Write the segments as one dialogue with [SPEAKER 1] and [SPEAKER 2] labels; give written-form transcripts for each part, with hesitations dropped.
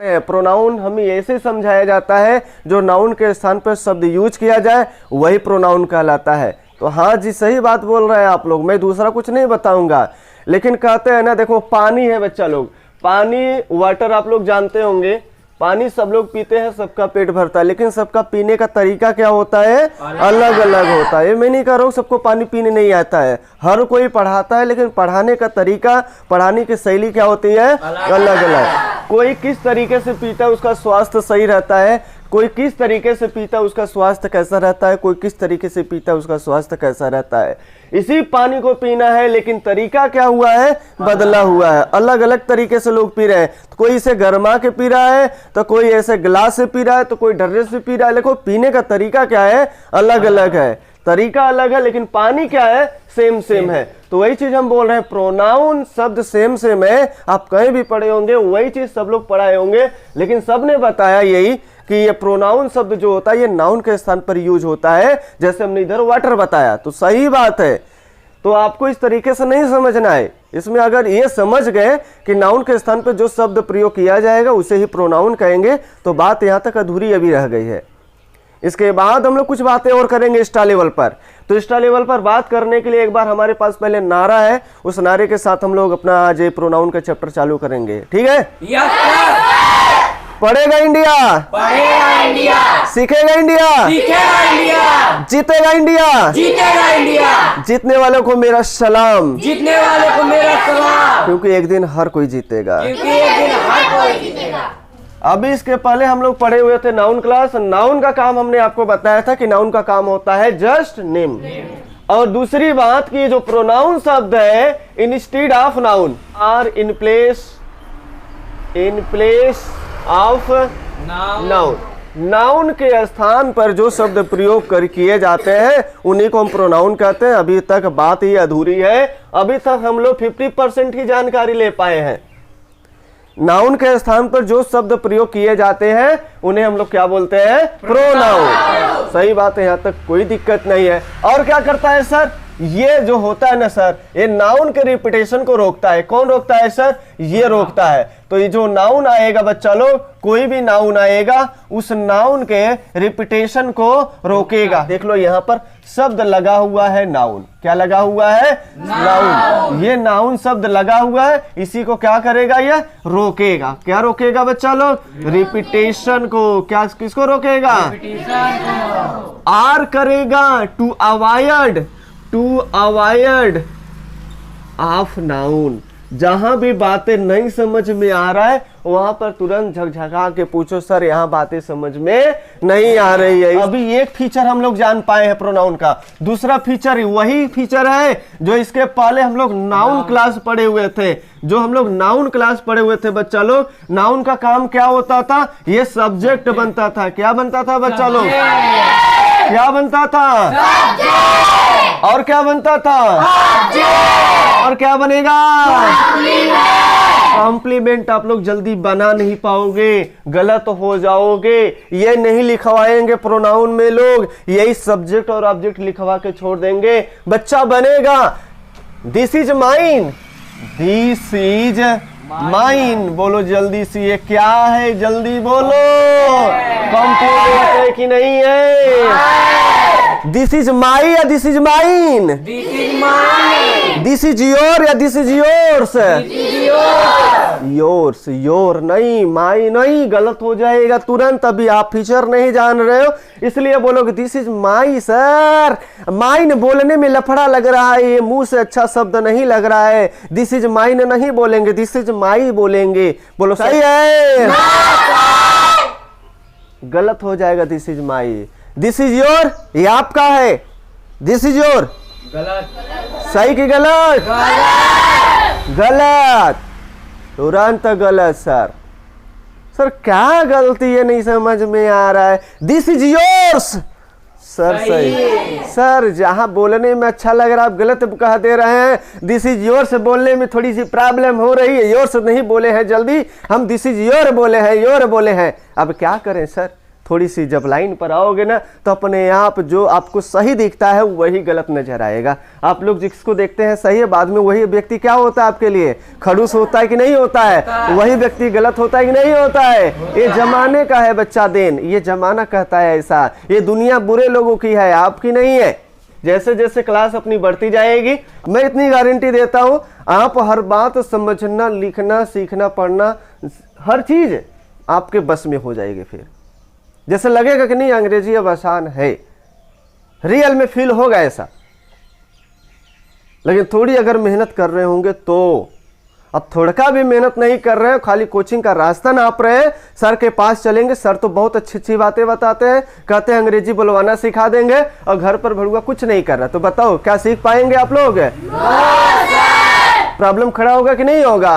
[SPEAKER 1] Pronoun हमें ऐसे समझाया जाता है, जो नाउन के स्थान पर शब्द यूज किया जाए वही प्रोनाउन कहलाता है। तो हाँ जी, सही बात बोल रहे हैं आप लोग, मैं दूसरा कुछ नहीं बताऊंगा। लेकिन कहते हैं ना, देखो पानी है बच्चा लोग, पानी वाटर आप लोग जानते होंगे, पानी सब लोग पीते हैं, सबका पेट भरता है, लेकिन सबका पीने का तरीका क्या होता है, अलग अलग होता है। मैं नहीं कह रहा हूँ सबको पानी पीने नहीं आता है, हर कोई पढ़ाता है, लेकिन पढ़ाने का तरीका, पढ़ाने की शैली क्या होती है, अलग अलग। कोई किस तरीके से पीता है उसका स्वास्थ्य सही रहता है, कोई किस तरीके से पीता है उसका स्वास्थ्य कैसा रहता है, कोई किस तरीके से पीता है उसका स्वास्थ्य कैसा रहता है। इसी पानी को पीना है, लेकिन तरीका क्या हुआ है, बदला हुआ है, अलग अलग तरीके से लोग पी रहे हैं। तो कोई इसे गरमा के पी रहा है, तो कोई ऐसे गिलास से पी रहा है, तो कोई ढर्रे से पी रहा है। देखो पीने का तरीका क्या है, अलग अलग है, तरीका अलग है, लेकिन पानी क्या है, सेम सेम है। तो वही चीज हम बोल रहे हैं, प्रोनाउन शब्द सेम सेम है, आप कहीं भी पढ़े होंगे वही चीज सब लोग पढ़ाए होंगे, लेकिन सबने बताया यही कि ये प्रोनाउन शब्द जो होता है ये नाउन के स्थान पर यूज होता है। जैसे हमने इधर वाटर बताया, तो सही बात है। तो आपको इस तरीके से नहीं समझना है, इसमें अगर ये समझ गए कि नाउन के स्थान पर जो शब्द प्रयोग किया जाएगा उसे ही प्रोनाउन कहेंगे, तो बात यहाँ तक अधूरी अभी रह गई है। इसके बाद हम लोग कुछ बातें और करेंगे स्टा लेवल पर। तो स्टा लेवल पर बात करने के लिए एक बार हमारे पास पहले नारा है, उस नारे के साथ हम लोग अपना आज प्रोनाउन का चैप्टर चालू करेंगे, ठीक है। पढ़ेगा इंडिया,
[SPEAKER 2] पढ़ेगा इंडिया,
[SPEAKER 1] सीखेगा इंडिया,
[SPEAKER 2] सीखेगा इंडिया,
[SPEAKER 1] जीतेगा इंडिया,
[SPEAKER 2] जीतेगा इंडिया,
[SPEAKER 1] जीतने वालों को मेरा सलाम,
[SPEAKER 2] जीतने वाले को मेरा सलाम,
[SPEAKER 1] क्योंकि एक दिन हर कोई जीतेगा,
[SPEAKER 2] क्योंकि एक दिन हर कोई जीतेगा।
[SPEAKER 1] अभी इसके पहले हम लोग पढ़े हुए थे नाउन क्लास। नाउन का काम हमने आपको बताया था कि नाउन का काम होता है जस्ट नेम। और दूसरी बात कि जो प्रोनाउन शब्द है, instead of noun or in place of noun, noun के स्थान पर जो शब्द प्रयोग कर किए जाते हैं उन्हीं को हम प्रोनाउन कहते हैं। अभी तक बात ही अधूरी है, अभी तक हम लोग 50% ही जानकारी ले पाए हैं। नाउन के स्थान पर जो शब्द प्रयोग किए जाते हैं उन्हें हम लोग क्या बोलते हैं, प्रोनाउन। सही बात है, यहाँ तक कोई दिक्कत नहीं है। और क्या करता है सर, ये जो होता है ना सर, ये नाउन के रिपीटेशन को रोकता है। कौन रोकता है सर, ये रोकता है। तो ये जो नाउन आएगा बच्चा लोग, कोई भी नाउन आएगा उस नाउन के रिपीटेशन को रोकेगा। देख लो यहाँ पर शब्द लगा हुआ है नाउन, क्या लगा हुआ है, नाउन। ये नाउन शब्द लगा हुआ है, इसी को क्या करेगा, ये रोकेगा। क्या रोकेगा बच्चा लोग, रिपीटेशन को। क्या, किसको रोकेगा, आर करेगा, टू अवॉइड ऑफ नाउन। जहां भी बातें नहीं समझ में आ रहा है वहां पर तुरंत झकझका के पूछो, सर यहाँ बातें समझ में नहीं आ रही है। अभी एक फीचर हम लोग जान पाए हैं प्रोनाउन का। दूसरा फीचर वही फीचर है जो इसके पहले हम लोग नाउन क्लास पढ़े हुए थे। बच्चा लोग, नाउन का काम क्या होता था, ये सब्जेक्ट बनता था। क्या बनता था बच्चा लोग, क्या बनता था, और क्या बनता था, और क्या बनेगा, कॉम्प्लीमेंट। आप लोग जल्दी बना नहीं पाओगे, गलत हो जाओगे। ये नहीं लिखवाएंगे प्रोनाउन में लोग, यही सब्जेक्ट और ऑब्जेक्ट लिखवा के छोड़ देंगे, बच्चा बनेगा। This is mine, this is mine. बोलो जल्दी से, ये क्या है, जल्दी बोलो, कॉम्प्लीमेंट है कि नहीं है। दिस इज माई या this is mine,
[SPEAKER 2] this is mine,
[SPEAKER 1] this is your या this is yours, yours, your नहीं, माई नहीं, गलत हो जाएगा तुरंत। अभी आप फीचर नहीं जान रहे हो इसलिए बोलोगे this is my. Sir mine बोलने में लफड़ा लग रहा है, ये मुंह से अच्छा शब्द नहीं लग रहा है। दिस इज माइन नहीं बोलेंगे, दिस इज माई बोलेंगे। बोलो सही है, गलत हो जाएगा, this is my. This is your, ये आपका है, दिस इज योर,
[SPEAKER 2] गलत,
[SPEAKER 1] सही कि गलत, गलत, तुरंत गलत। सर क्या गलती है, नहीं समझ में आ रहा है। दिस इज योर्स, सर सही। सर जहां बोलने में अच्छा लग रहा है आप गलत कह दे रहे हैं। दिस इज योर्स बोलने में थोड़ी सी प्रॉब्लम हो रही है, योर्स नहीं बोले हैं जल्दी, हम दिस इज योर बोले हैं, योर बोले हैं। अब क्या करें सर, थोड़ी सी जब लाइन पर आओगे ना तो अपने आप जो आपको सही दिखता है वही गलत नजर आएगा। आप लोग जिसको देखते हैं सही है, बाद में वही व्यक्ति क्या होता है आपके लिए, खड़ूस होता है कि नहीं होता है, वही व्यक्ति गलत होता है कि नहीं होता है। ये जमाने का है बच्चा देन, ये जमाना कहता है ऐसा। ये दुनिया बुरे लोगों की है, आपकी नहीं है। जैसे जैसे क्लास अपनी बढ़ती जाएगी, मैं इतनी गारंटी देता हूं, आप हर बात समझना, लिखना, सीखना, पढ़ना, हर चीज आपके बस में हो जाएगी। फिर जैसे लगेगा कि नहीं अंग्रेजी अब आसान है, रियल में फील होगा ऐसा। लेकिन थोड़ी अगर मेहनत कर रहे होंगे तो, अब थोड़ा भी मेहनत नहीं कर रहे हो, खाली कोचिंग का रास्ता नाप रहे हैं, सर के पास चलेंगे, सर तो बहुत अच्छी अच्छी बातें बताते हैं, कहते हैं अंग्रेजी बुलवाना सिखा देंगे, और घर पर भड़ुआ कुछ नहीं कर रहा, तो बताओ क्या सीख पाएंगे आप लोग? प्रॉब्लम खड़ा होगा कि नहीं होगा?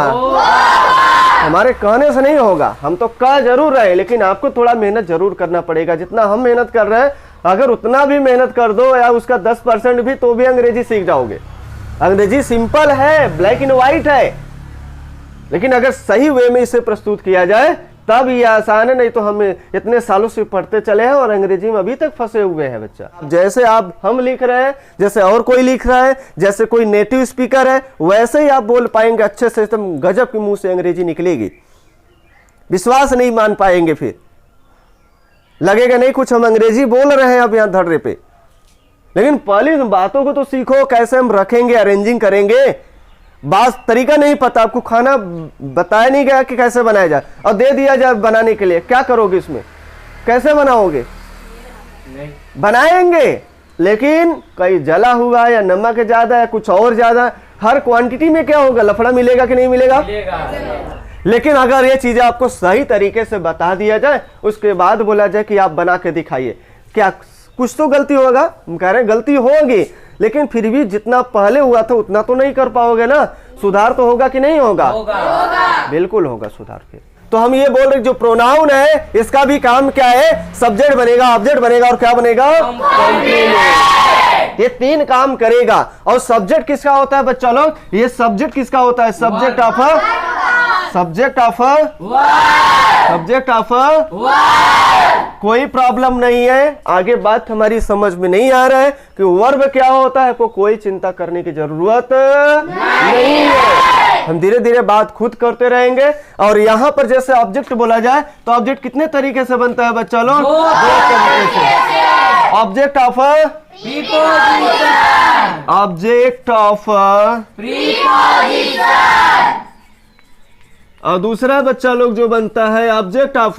[SPEAKER 1] हमारे कहने से नहीं होगा, हम तो कह जरूर रहे, लेकिन आपको थोड़ा मेहनत जरूर करना पड़ेगा। जितना हम मेहनत कर रहे हैं, अगर उतना भी मेहनत कर दो या उसका 10% भी, तो भी अंग्रेजी सीख जाओगे। अंग्रेजी सिंपल है, ब्लैक एंड व्हाइट है, लेकिन अगर सही वे में इसे प्रस्तुत किया जाए तब ये आसान है। नहीं तो हम इतने सालों से पढ़ते चले हैं और अंग्रेजी में अभी तक फंसे हुए हैं बच्चा। जैसे आप हम लिख रहे हैं, जैसे और कोई लिख रहा है, जैसे कोई नेटिव स्पीकर है, वैसे ही आप बोल पाएंगे अच्छे से, एकदम गजब के मुंह से अंग्रेजी निकलेगी। विश्वास नहीं मान पाएंगे, फिर लगेगा नहीं कुछ हम अंग्रेजी बोल रहे हैं अब यहाँ धर्रे पे। लेकिन पहली बातों को तो सीखो, कैसे हम रखेंगे, अरेंजिंग करेंगे। बात तरीका नहीं पता आपको, खाना बताया नहीं गया कि कैसे बनाया जाए और दे दिया जाए बनाने के लिए, क्या करोगे इसमें? कैसे बनाओगे? बनाएंगे, लेकिन कहीं जला हुआ या नमक ज्यादा है, कुछ और ज्यादा, हर क्वांटिटी में क्या होगा, लफड़ा मिलेगा कि नहीं मिलेगा? लेकिन अगर ये चीजें आपको सही तरीके से बता दिया जाए, उसके बाद बोला जाए कि आप बना के दिखाइए, क्या कुछ तो गलती होगा? हम कह रहे हैं गलती होगी, लेकिन फिर भी जितना पहले हुआ था उतना तो नहीं कर पाओगे ना। सुधार तो होगा कि नहीं होगा? बिल्कुल होगा सुधार। फिर तो हम ये बोल रहे जो प्रोनाउन है, इसका भी काम क्या है? सब्जेक्ट बनेगा, ऑब्जेक्ट बनेगा और क्या बनेगा? ये तीन काम करेगा। और सब्जेक्ट किसका होता है बच्चा लोग? ये सब्जेक्ट किसका होता है? सब्जेक्ट ऑफ कोई प्रॉब्लम नहीं है। आगे बात हमारी समझ में नहीं आ रहा है कि वर्ब क्या होता है, कोई चिंता करने की जरूरत नहीं है। हम धीरे धीरे बात खुद करते रहेंगे। और यहाँ पर जैसे ऑब्जेक्ट बोला जाए तो ऑब्जेक्ट कितने तरीके से बनता है बच्चा लोग? दो तरीके से। ऑब्जेक्ट ऑफ और दूसरा बच्चा लोग जो बनता है ऑब्जेक्ट ऑफ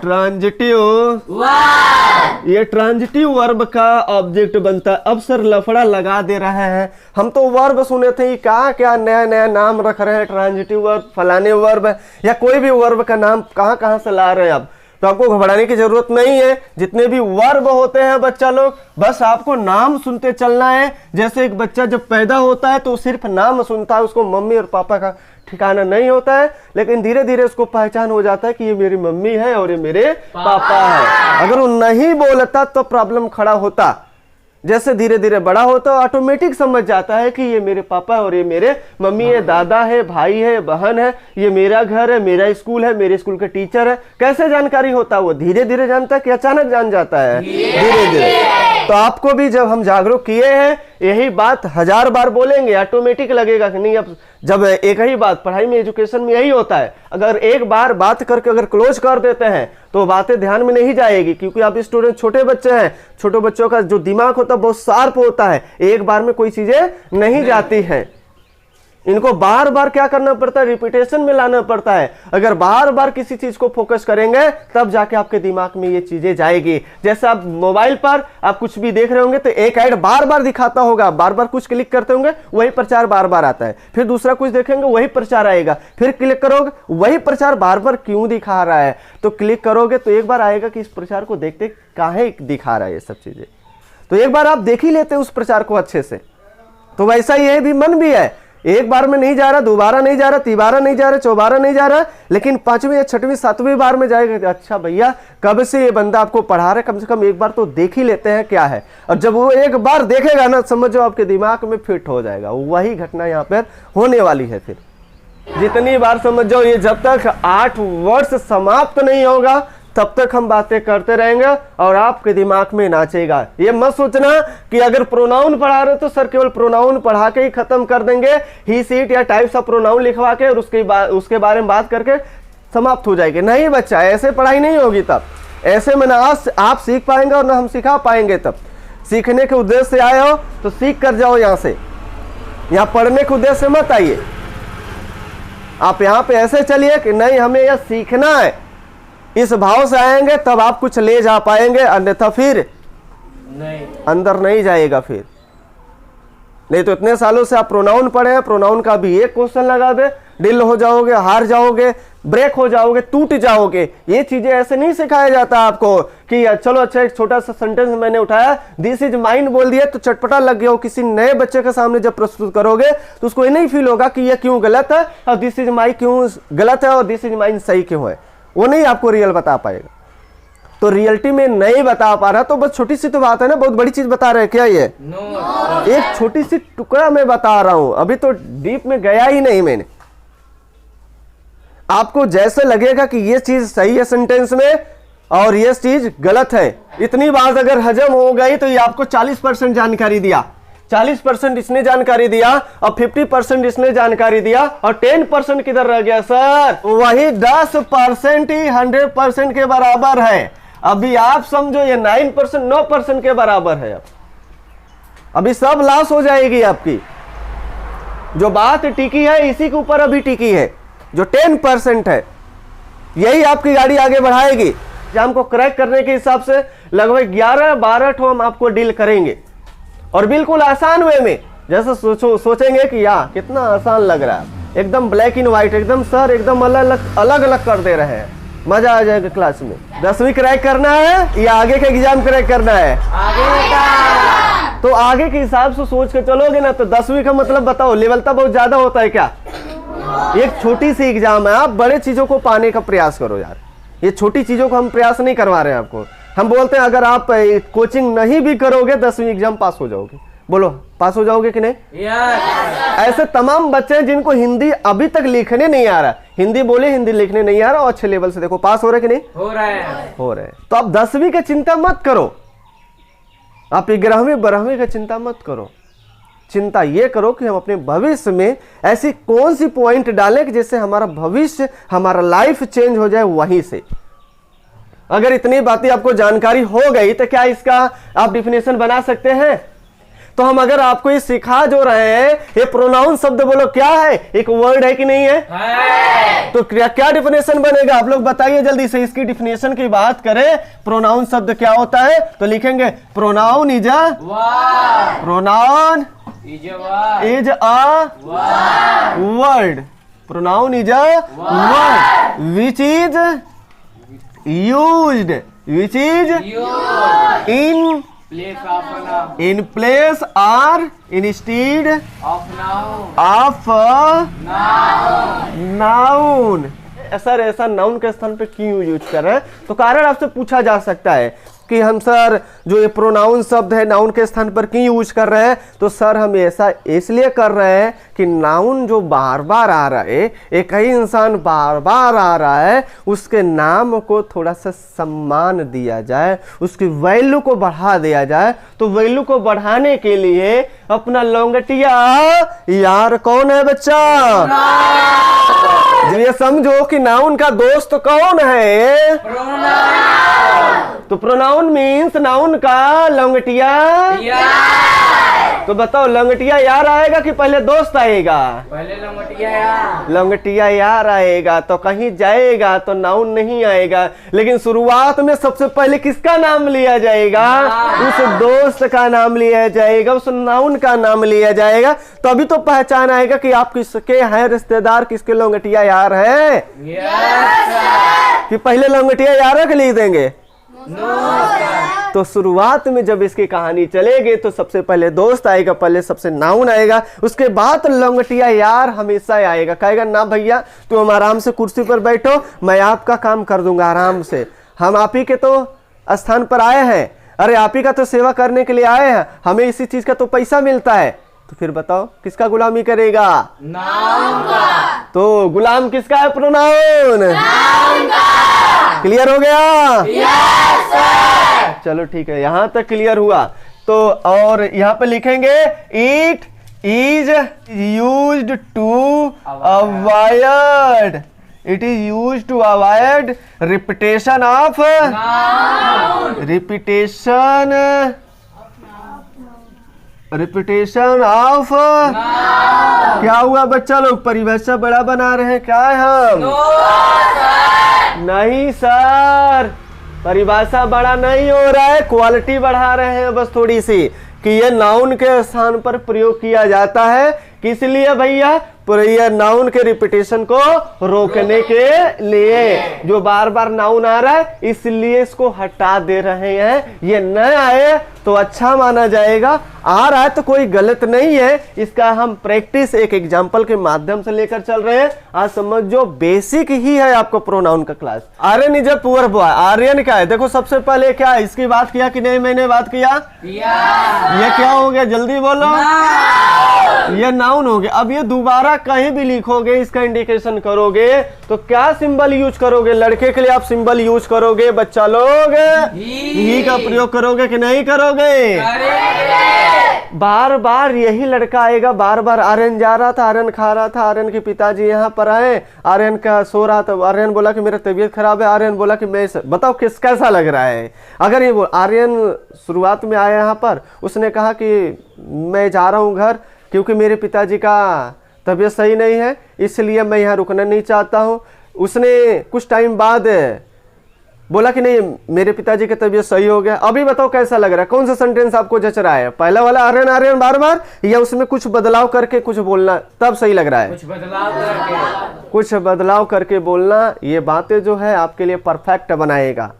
[SPEAKER 1] ट्रांजिटिव। ये ट्रांजिटिव वर्ब का ऑब्जेक्ट बनता है। अब सर लफड़ा लगा दे रहा है, हम तो वर्ब सुने थे, ये क्या नया नया नाम रख रहे हैं, ट्रांजिटिव वर्ब, फलाने वर्ब, या कोई भी वर्ब का नाम कहाँ से ला रहे हैं अब। तो आपको घबराने की जरूरत नहीं है। जितने भी वर्ब होते हैं बच्चा लोग, बस आपको नाम सुनते चलना है। जैसे एक बच्चा जब पैदा होता है तो सिर्फ नाम सुनता है, उसको मम्मी और पापा का ठिकाना नहीं होता है, लेकिन धीरे धीरे उसको पहचान हो जाता है कि ये मेरी मम्मी है और ये मेरे पापा है। अगर वो नहीं बोलता तो प्रॉब्लम खड़ा होता। जैसे धीरे धीरे बड़ा होता है ऑटोमेटिक समझ जाता है कि ये मेरे पापा और ये मेरे मम्मी है, दादा है, भाई है, बहन है, ये मेरा घर है, मेरा स्कूल है, मेरे स्कूल के टीचर है। कैसे जानकारी होता है? वो धीरे धीरे जानता है कि अचानक जान जाता है? धीरे धीरे। तो आपको भी जब हम जागरूक किए हैं, यही बात 1000 बार बोलेंगे, ऑटोमेटिक लगेगा कि नहीं। अब जब एक ही बात पढ़ाई में, एजुकेशन में यही होता है, अगर एक बार बात करके अगर क्लोज कर देते हैं तो बातें ध्यान में नहीं जाएगी, क्योंकि आप स्टूडेंट छोटे बच्चे हैं। छोटे बच्चों का जो दिमाग होता है बहुत शार्प होता है, एक बार में कोई चीजें नहीं जाती हैं। इनको बार बार क्या करना पड़ता है? रिपीटेशन में लाना पड़ता है। अगर बार बार किसी चीज को फोकस करेंगे तब जाके आपके दिमाग में ये चीजें जाएगी। जैसे आप मोबाइल पर आप कुछ भी देख रहे होंगे तो एक ऐड बार बार दिखाता होगा, बार बार कुछ क्लिक करते होंगे वही प्रचार बार बार आता है, फिर दूसरा कुछ देखेंगे वही प्रचार आएगा, फिर क्लिक करोगे वही प्रचार बार बार क्यों दिखा रहा है। तो क्लिक करोगे तो एक बार आएगा कि इस प्रचार को देखते काहे दिखा रहा है ये सब चीजें। तो एक बार आप देख ही लेते हैं उस प्रचार को अच्छे से। तो वैसा ये भी मन भी है, एक बार में नहीं जा रहा, दोबारा नहीं जा रहा, तीबारा नहीं जा रहा, चौबारा नहीं जा रहा, लेकिन 5वीं या 6वीं 7वीं बार में जाएगा। अच्छा भैया कब से ये बंदा आपको पढ़ा रहा है, कम से कम एक बार तो देख ही लेते हैं क्या है। और जब वो एक बार देखेगा ना, समझो आपके दिमाग में फिट हो जाएगा। वही घटना यहाँ पर होने वाली है। फिर जितनी बार समझ जाओ, ये जब तक 8 वर्ष समाप्त नहीं होगा तब तक हम बातें करते रहेंगे और आपके दिमाग में नाचेगा। ये मत सोचना कि अगर प्रोनाउन पढ़ा रहे तो सर केवल प्रोनाउन पढ़ा के ही खत्म कर देंगे, ही सीट या टाइप्स ऑफ प्रोनाउन लिखवा के और उसके बारे में बात करके समाप्त हो जाएगी। नहीं बच्चा, ऐसे पढ़ाई नहीं होगी। तब ऐसे में ना आप सीख पाएंगे और ना हम सिखा पाएंगे। तब सीखने के उद्देश्य से आए हो तो सीख कर जाओ, यहाँ से, यहाँ पढ़ने के उद्देश्य से मत आइए। आप यहाँ पे ऐसे चलिए कि नहीं हमें यह सीखना है, इस भाव से आएंगे तब आप कुछ ले जा पाएंगे, अन्यथा फिर
[SPEAKER 2] नहीं,
[SPEAKER 1] अंदर नहीं जाएगा। फिर नहीं तो इतने सालों से आप प्रोनाउन पढ़े हैं, प्रोनाउन का भी एक क्वेश्चन लगा दे, डिल हो जाओगे, हार जाओगे, ब्रेक हो जाओगे, टूट जाओगे। ये चीजें ऐसे नहीं सिखाया जाता आपको कि चलो अच्छा एक छोटा सा सेंटेंस मैंने उठाया, दिस इज माइन बोल दिया तो चटपटा लग गया हो। किसी नए बच्चे के सामने जब प्रस्तुत करोगे तो उसको ये नहीं फील होगा कि ये क्यों गलत है और दिस इज माइन क्यों गलत है और दिस इज माइन सही क्यों है। वो नहीं आपको रियल बता पाएगा। तो रियलिटी में नहीं बता पा रहा तो बस छोटी सी तो बात है ना, बहुत बड़ी चीज बता रहे हैं क्या? ये एक छोटी सी टुकड़ा मैं बता रहा हूं, अभी तो डीप में गया ही नहीं मैंने। आपको जैसे लगेगा कि ये चीज सही है सेंटेंस में और ये चीज गलत है, इतनी बात अगर हजम हो गई तो ये आपको 40% जानकारी दिया, 40% इसने जानकारी दिया और 50% इसने जानकारी दिया और 10% किधर रह गया सर? वही 10% ही 100% के बराबर है। अभी आप समझो ये 9% 9% के बराबर है। अभी सब लॉस हो जाएगी आपकी। जो बात टिकी है इसी के ऊपर अभी टिकी है, जो 10% है यही आपकी गाड़ी आगे बढ़ाएगी। एग्जाम को क्रैक करने के हिसाब से लगभग 11-12 ठो हम आपको डील करेंगे और बिल्कुल आसान वे में। जैसे सोचेंगे कि यार कितना आसान लग रहा है, एकदम ब्लैक एंड व्हाइट, एकदम सर एकदम अलग अलग कर दे रहे हैं, मजा आ जाएगा क्लास में। 10वीं क्रैक करना है या आगे का एग्जाम क्रैक करना है?
[SPEAKER 2] आगे का।
[SPEAKER 1] तो आगे के हिसाब से सोच के चलोगे ना तो 10वीं का मतलब बताओ लेवल तो बहुत ज्यादा होता है क्या? एक छोटी सी एग्जाम है, आप बड़े चीजों को पाने का प्रयास करो यार। ये छोटी चीजों को हम प्रयास नहीं करवा रहे हैं आपको। हम बोलते हैं अगर आप कोचिंग नहीं भी करोगे 10वीं एग्जाम पास हो जाओगे। बोलो पास हो जाओगे कि नहीं? ऐसे तमाम बच्चे हैं जिनको हिंदी अभी तक लिखने नहीं आ रहा, हिंदी बोले हिंदी लिखने नहीं आ रहा और अच्छे लेवल से देखो पास हो रहे कि नहीं
[SPEAKER 2] हो रहे
[SPEAKER 1] हो रहे। तो आप 10वीं की चिंता मत करो, आप 11वीं 12वीं की चिंता मत करो। चिंता ये करो कि हम अपने भविष्य में ऐसी कौन सी पॉइंट डालें कि जिससे हमारा भविष्य, हमारा लाइफ चेंज हो जाए वहीं से। अगर इतनी बातें आपको जानकारी हो गई तो क्या इसका आप डिफिनेशन बना सकते हैं? तो हम अगर आपको ये सिखा जो रहे हैं, ये प्रोनाउन शब्द बोलो क्या है? एक वर्ड है कि नहीं है? तो क्या डिफिनेशन बनेगा? आप लोग बताइए जल्दी से। इसकी डिफिनेशन की बात करें, प्रोनाउन शब्द क्या होता है? तो लिखेंगे pronoun is a word, pronoun is a word which is used in place or instead of noun। Sir ऐसा नाउन के स्थान पे क्यों यूज कर रहे हैं? तो कारण आपसे पूछा जा सकता है कि हम सर जो ये प्रोनाउन शब्द है नाउन के स्थान पर क्यों यूज कर रहे हैं? तो सर हम ऐसा इसलिए कर रहे हैं कि नाउन जो बार बार आ रहा है, एक ही इंसान बार बार आ रहा है, उसके नाम को थोड़ा सा सम्मान दिया जाए, उसकी वैल्यू को बढ़ा दिया जाए। तो वैल्यू को बढ़ाने के लिए अपना लौंगटिया यार कौन है बच्चा? ये समझो कि नाउन का दोस्त कौन है? तो प्रोनाउन मीन्स नाउन का लंगटिया। तो बताओ लंगटिया यार आएगा कि पहले दोस्त आएगा?
[SPEAKER 2] पहले लंगटिया यार।
[SPEAKER 1] लंगटिया यार आएगा तो कहीं जाएगा तो नाउन नहीं आएगा। लेकिन शुरुआत में सबसे पहले किसका नाम लिया जाएगा? उस दोस्त का नाम लिया जाएगा, उस नाउन का नाम लिया जाएगा। तो अभी तो पहचान आएगा कि आप किसके हैं रिश्तेदार, किसके लंगटिया यार है। कि पहले लंगटिया यार के लिख देंगे? तो शुरुआत में जब इसकी कहानी चलेगी तो सबसे पहले दोस्त आएगा, पहले सबसे नाउन आएगा, उसके बाद लंगटिया यार हमेशा आएगा। कहेगा ना भैया तुम आराम से कुर्सी पर बैठो, मैं आपका काम कर दूंगा आराम से, हम आप ही के तो स्थान पर आए हैं, अरे आप ही का तो सेवा करने के लिए आए हैं, हमें इसी चीज का तो पैसा मिलता है। तो फिर बताओ किसका गुलामी करेगा?
[SPEAKER 2] नाउन का।
[SPEAKER 1] तो गुलाम किसका है प्रोनाउन? क्लियर हो गया?
[SPEAKER 2] Yes sir.
[SPEAKER 1] चलो ठीक है, यहां तक क्लियर हुआ। तो और यहाँ पे लिखेंगे it is used to avoid, it is used to avoid repetition of, repetition of. क्या हुआ बच्चा लोग, परिभाषा बड़ा बना रहे हैं क्या है हम? नहीं सर, परिभाषा बड़ा नहीं हो रहा है, क्वालिटी बढ़ा रहे हैं बस थोड़ी सी, कि ये नाउन के स्थान पर प्रयोग किया जाता है। किस लिए भैया? ये नाउन के रिपीटेशन को रोकने के लिए। जो बार बार नाउन आ रहा है इसलिए इसको हटा दे रहे हैं। ये न आए तो अच्छा माना जाएगा, आ रहा है तो कोई गलत नहीं है। इसका हम प्रैक्टिस एक एग्जांपल के माध्यम से लेकर चल रहे हैं। आज समझो बेसिक ही है आपको प्रोनाउन का class. Aryan is a poor boy, Aryan क्या है? देखो सबसे पहले क्या है, इसकी बात किया कि नहीं मैंने बात किया? ये क्या हो गया, जल्दी बोलो। ये नाउन हो गया। अब ये दोबारा कहीं भी लिखोगे, इसका इंडिकेशन करोगे तो क्या सिंबल यूज करोगे? लड़के के लिए आप सिंबल यूज करोगे बच्चा लोग, ही का प्रयोग करोगे कि नहीं करोगे? बार बार यही लड़का आएगा, बार बार आर्यन जा रहा था, आर्यन खा रहा था, आर्यन के पिताजी यहाँ पर आए, आर्यन का सो रहा था, आर्यन बोला कि मेरा तबीयत खराब है, आर्यन बोला कि मैं, बताओ किस कैसा लग रहा है? अगर ये आर्यन शुरुआत में आया यहाँ पर, उसने कहा कि मैं जा रहा हूँ घर क्योंकि मेरे पिताजी का तबीयत सही नहीं है, इसलिए मैं यहाँ रुकना नहीं चाहता हूँ। उसने कुछ टाइम बाद बोला कि नहीं मेरे पिताजी की तबीयत सही हो गया। अभी बताओ कैसा लग रहा है? कौन सा सेंटेंस आपको जच रहा है? पहला वाला आर्यन आर्यन बार बार, या उसमें कुछ बदलाव करके कुछ बोलना तब सही लग रहा है?
[SPEAKER 2] कुछ बदलाव करके,
[SPEAKER 1] कुछ बदलाव करके बोलना, ये बातें जो है आपके लिए परफेक्ट बनाएगा।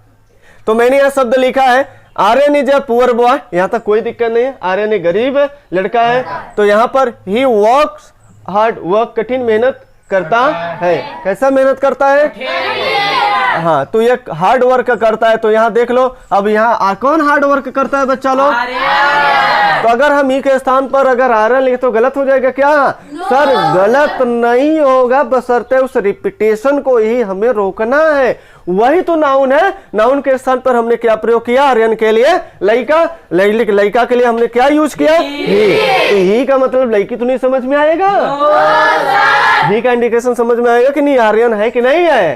[SPEAKER 1] तो मैंने यह शब्द लिखा है Aryan is a poor boy, यहाँ तक कोई दिक्कत नहीं है। आर्यन एक गरीब लड़का है। तो यहाँ पर ही वर्क्स हार्ड, वर्क कठिन मेहनत करता है। कैसा मेहनत करता है? हाँ, तो ये हार्ड वर्क करता है। तो यहाँ देख लो, अब यहाँ कौन हार्ड वर्क करता है बच्चा लोग? तो अगर हम ई के स्थान पर अगर आर्यन लिखे तो गलत हो जाएगा क्या? सर गलत नहीं होगा, बशर्ते उस रिपीटेशन को ही हमें रोकना है। वही तो नाउन है। नाउन के स्थान पर हमने क्या प्रयोग किया? आर्यन के लिए लड़का, लड़का के लिए हमने क्या यूज किया? ही का मतलब लड़की तो नहीं समझ में आएगा? ही का इंडिकेशन समझ में आएगा कि नहीं आर्यन है कि नहीं है?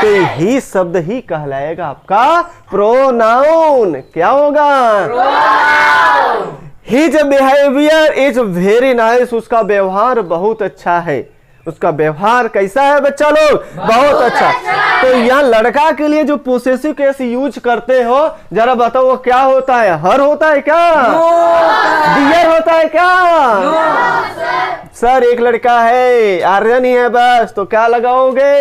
[SPEAKER 1] तो ही शब्द ही कहलाएगा आपका प्रोनाउन। क्या होगा? His behaviour is very nice, उसका व्यवहार बहुत अच्छा है। उसका व्यवहार कैसा है बच्चा लोग? बहुत अच्छा। तो यहाँ लड़का के लिए जो पोसेसिव केस यूज करते हो, जरा बताओ वो क्या होता है? हर होता है क्या? डियर होता है क्या? सर एक लड़का है, आर्यन ही है बस, तो क्या लगाओगे?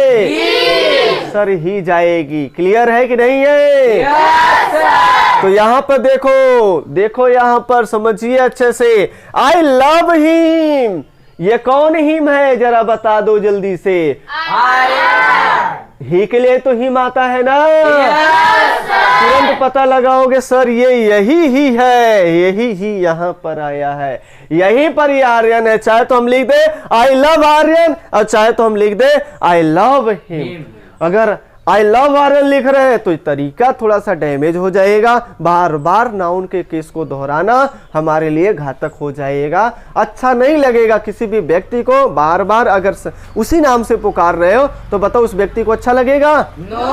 [SPEAKER 1] सर ही जाएगी। क्लियर है कि नहीं है? तो यहाँ पर देखो, देखो यहाँ पर समझिए अच्छे से। आई लव हिम, ये कौन हिम है जरा बता दो जल्दी से। ही के लिए तो हिम आता है ना? तुरंत पता लगाओगे सर ये यही ही है, यही ही यहाँ पर आया है, यहीं पर ये आर्यन है। चाहे तो हम लिख दे आई लव आर्यन, और चाहे तो हम लिख दे आई लव हिम। अगर आई लव आर्यन लिख रहे हैं तो तरीका थोड़ा सा डैमेज हो जाएगा। बार बार नाउन के केस को दोहराना हमारे लिए घातक हो जाएगा, अच्छा नहीं लगेगा। किसी भी व्यक्ति को बार बार अगर उसी नाम से पुकार रहे हो तो बताओ उस व्यक्ति को अच्छा लगेगा? No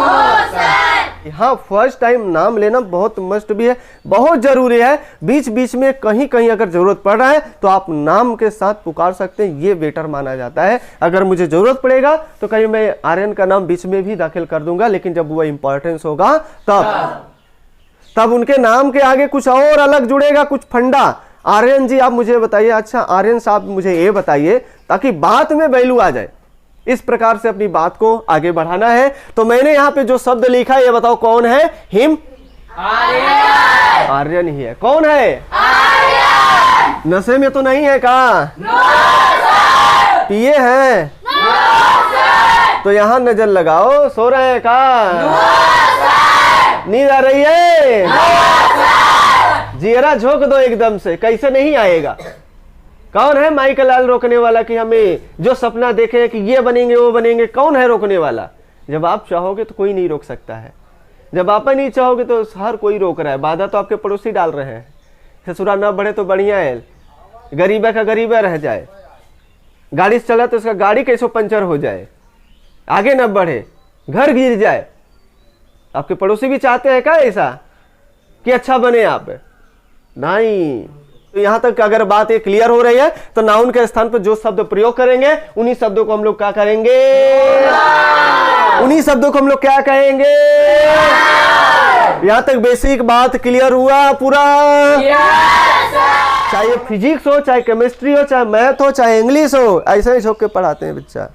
[SPEAKER 1] sir. हाँ, फर्स्ट टाइम नाम लेना बहुत मस्ट भी है, बहुत जरूरी है। बीच बीच में कहीं कहीं अगर जरूरत पड़ रहा है तो आप नाम के साथ पुकार सकते हैं, ये बेटर माना जाता है। अगर मुझे जरूरत पड़ेगा तो कहीं मैं आर्यन का नाम बीच में भी दाखिल कर दूंगा, लेकिन जब वो इंपॉर्टेंस होगा तब उनके नाम के आगे कुछ और अलग जुड़ेगा, कुछ फंडा। आर्यन जी आप मुझे बताइए, अच्छा आर्यन साहब मुझे ये बताइए, ताकि बात में वैल्यू आ जाए। इस प्रकार से अपनी बात को आगे बढ़ाना है। तो मैंने यहाँ पे जो शब्द लिखा है ये बताओ कौन है? हिम, आर्यन। आर्यन ही है। कौन है? आर्यन। नशे में तो नहीं है का? No sir. पिए हैं? No sir. तो यहाँ नजर लगाओ, सो रहे हैं का? No sir. नींद आ रही है? No sir. जीरा झोंक दो एकदम से, कैसे नहीं आएगा? कौन है माई का लाल रोकने वाला कि हमें जो सपना देखे हैं कि ये बनेंगे वो बनेंगे? कौन है रोकने वाला? जब आप चाहोगे तो कोई नहीं रोक सकता है, जब आप नहीं चाहोगे तो हर कोई रोक रहा है। बाधा तो आपके पड़ोसी डाल रहे हैं। ससुरा ना बढ़े तो बढ़िया है, गरीबा का गरीबा रह जाए। गाड़ी से चला तो उसका गाड़ी कैसे पंचर हो जाए, आगे न बढ़े, घर गिर जाए। आपके पड़ोसी भी चाहते हैं क्या ऐसा कि अच्छा बने आप? नहीं। तो यहां तक अगर बात ये क्लियर हो रही है तो नाउन के स्थान पर जो शब्द प्रयोग करेंगे उन्हीं शब्दों को हम लोग क्या करेंगे? उन्हीं शब्दों को हम लोग क्या कहेंगे? यहां तक बेसिक बात क्लियर हुआ पूरा? चाहे फिजिक्स हो, चाहे केमिस्ट्री हो, चाहे मैथ हो, चाहे इंग्लिश हो, ऐसे ही झोंक के पढ़ाते हैं बच्चा।